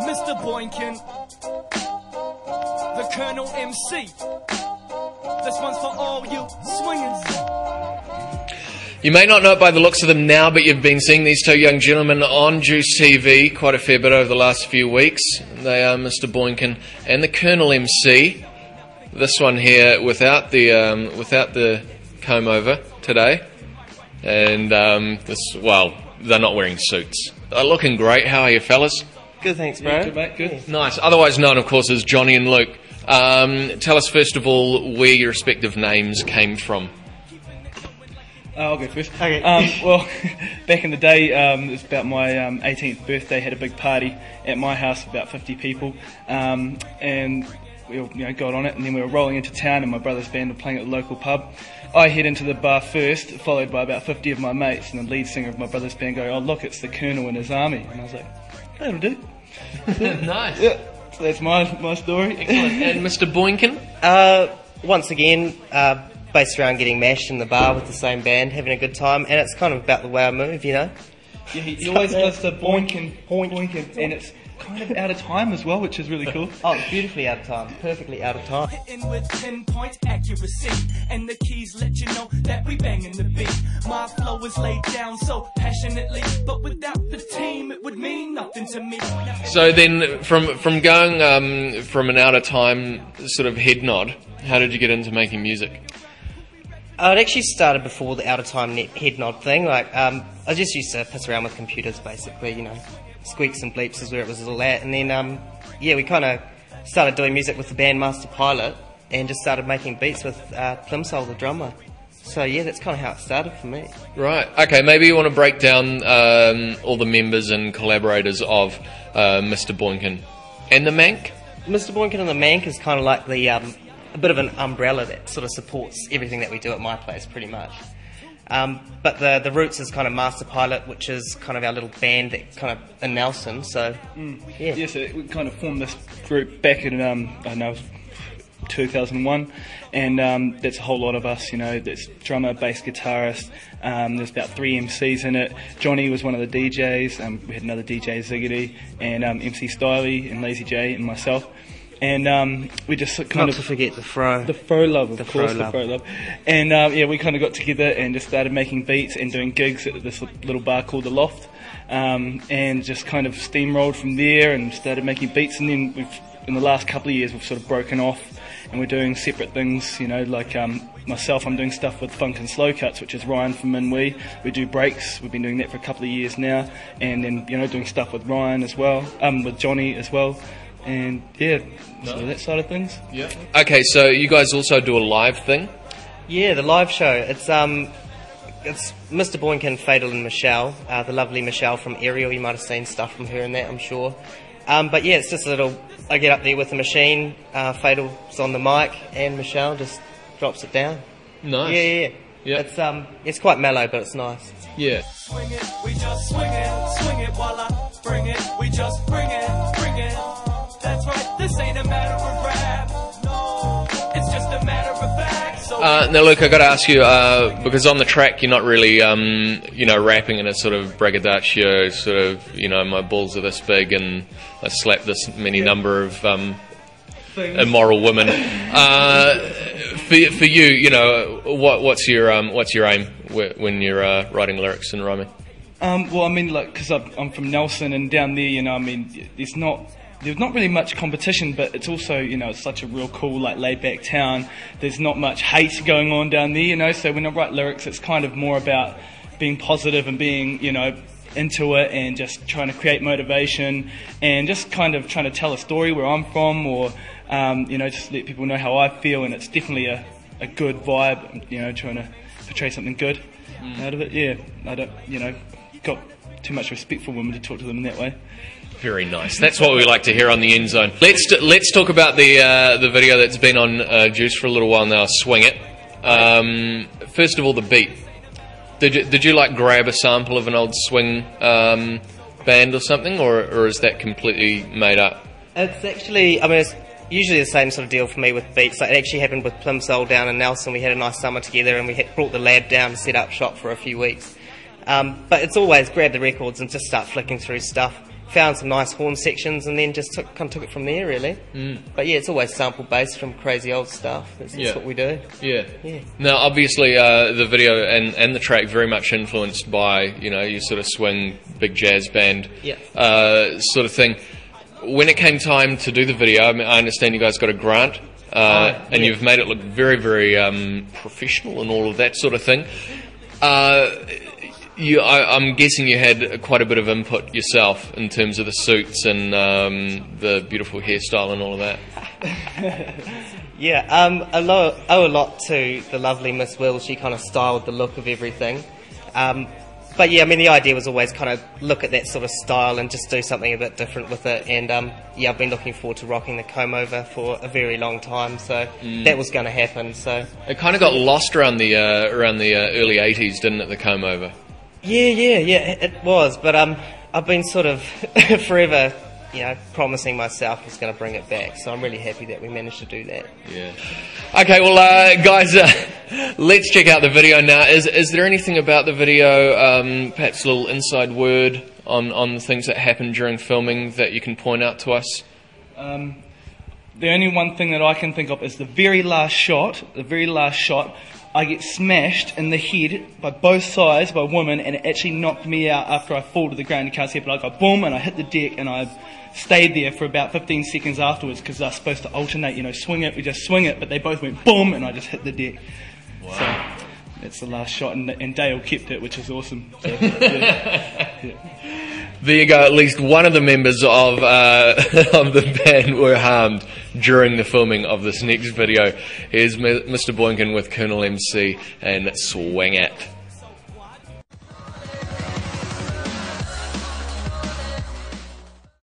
Mr. Boinkin, the Kurnel MC. This one's for all you swingers. You may not know it by the looks of them now, but you've been seeing these two young gentlemen on Juice TV quite a fair bit over the last few weeks. They are Mr. Boinkin and the Kurnel MC. This one here without the comb over today, and well, they're not wearing suits. They're looking great. How are you, fellas? Good, thanks, bro. Yeah, good, mate. Good. Nice. Otherwise known, of course, as Johnny and Luke. Tell us first of all where your respective names came from. I'll go first. Okay. Well, back in the day, it was about my 18th birthday. Had a big party at my house, about 50 people, and we all, got on it. And then we were rolling into town, and my brother's band were playing at the local pub. I head into the bar first, followed by about 50 of my mates, and the lead singer of my brother's band go, "Oh look, it's the Kurnel and his army." And I was like, "That'll do." Nice. Yeah. So that's my story. Excellent. And Mr. Boinkin? Once again, based around getting mashed in the bar with the same band, having a good time, and it's kind of about the way I move, Yeah, he always does the boinkin, and it's kind of out of time as well, which is really cool. Oh, it's beautifully out of time, perfectly out of time. Hitting with pinpoint accuracy, and the keys let you know that we banging the beat. My flow is laid down so passionately, but without the team, it would mean nothing to me. So then, from going from an out of time sort of head nod, how did you get into making music? It actually started before the out of time head nod thing. Like, I just used to piss around with computers, basically. Squeaks and bleeps is where it was all at. And then, we kind of started doing music with the band Master Pilot, and just started making beats with Plimsoll, the drummer. So that's kind of how it started for me. Right. Okay. Maybe you want to break down all the members and collaborators of Mr. Boinkin and the Mank. Mr. Boinkin and the Mank is kind of like the a bit of an umbrella that sort of supports everything that we do at my place, pretty much. But the roots is kind of Master Pilot, which is kind of our little band that kind of in Nelson. So Yeah, so we kind of formed this group back in 2001, and that's a whole lot of us. There's drummer, bass guitarist. There's about 3 MCs in it. Johnny was one of the DJs. We had another DJ, Ziggity, and MC Styley and Lazy J and myself. And we just kind not to forget the fro. The fro love, of course, fro the fro love. And we kind of got together and just started making beats and doing gigs at this little bar called The Loft, and just kind of steamrolled from there and started making beats. And then in the last couple of years, we've sort of broken off and we're doing separate things, like myself, I'm doing stuff with Funk and Slow Cuts, which is Ryan from Minwee. We do breaks, we've been doing that for a couple of years now, and then, doing stuff with Ryan as well, with Johnny as well. And so that side of things. Yeah. Okay, so you guys also do a live thing? Yeah, the live show. It's Mr. Boinkin, Fatal and Michelle, the lovely Michelle from Ariel. You might have seen stuff from her in that, I'm sure. But it's just a little. I get up there with the machine. Fatal's on the mic, and Michelle just drops it down. Nice. Yeah. It's quite mellow, but it's nice. Yeah. Swing it, we just swing it while I bring it, we just bring it. That's right, this ain't a matter of rap, no, it's just a matter of fact. So now, Luke, I got to ask you because on the track you're not really, rapping in a sort of braggadocio sort of, my balls are this big and I slap this many number of immoral women. For you, what's your aim when you're writing lyrics and rhyming? Because I'm from Nelson and down there, there's not really much competition, but it's also, it's such a real cool, laid-back town. There's not much hate going on down there, so when I write lyrics, it's kind of more about being positive and being, into it and just trying to create motivation and just kind of trying to tell a story where I'm from or, just let people know how I feel, and it's definitely a good vibe, trying to portray something good out of it. Yeah, I don't, got too much respect for women to talk to them in that way. Very nice. That's what we like to hear on the End Zone. Let's talk about the video that's been on Juice for a little while now. Swing It. First of all, the beat. Did you grab a sample of an old swing band or something, or is that completely made up? It's actually, it's usually the same sort of deal for me with beats. It actually happened with Plimsoll down in Nelson. We had a nice summer together, and we had brought the lab down to set up shop for a few weeks. But it's always grab the records and just start flicking through stuff. found some nice horn sections, and then just took it from there, really. But yeah, it's always sample based from crazy old stuff. That's what we do. Yeah. Now, obviously, the video and the track very much influenced by, you know, your sort of swing, big jazz band sort of thing. When it came time to do the video, I mean, I understand you guys got a grant, and you've made it look very, very professional and all of that sort of thing. I'm guessing you had quite a bit of input yourself in terms of the suits and the beautiful hairstyle and all of that. I owe a lot to the lovely Miss Will. She kind of styled the look of everything. But yeah, I mean, the idea was always kind of look at that sort of style and just do something a bit different with it. And I've been looking forward to rocking the comb over for a very long time, so that was going to happen. So it kind of got lost around the early '80s, didn't it? The comb over. Yeah, it was. But I've been sort of forever, you know, promising myself I was going to bring it back. So I'm really happy that we managed to do that. Yeah. Okay, well, guys, let's check out the video now. Is there anything about the video, perhaps a little inside word on the things that happened during filming that you can point out to us? The only one thing that I can think of is the very last shot. I get smashed in the head by both sides by a woman, and it actually knocked me out after I fall to the ground. You can't see it, but I go boom, and I hit the deck, and I stayed there for about 15 seconds afterwards because they're supposed to alternate, you know, we just swing it, but they both went boom, and I just hit the deck. Wow. So that's the last shot, and Dale kept it, which is awesome. So, There you go. At least one of the members of the band were harmed during the filming of this next video. Here's Mr. Boinkin with Kurnel MC and Swing It.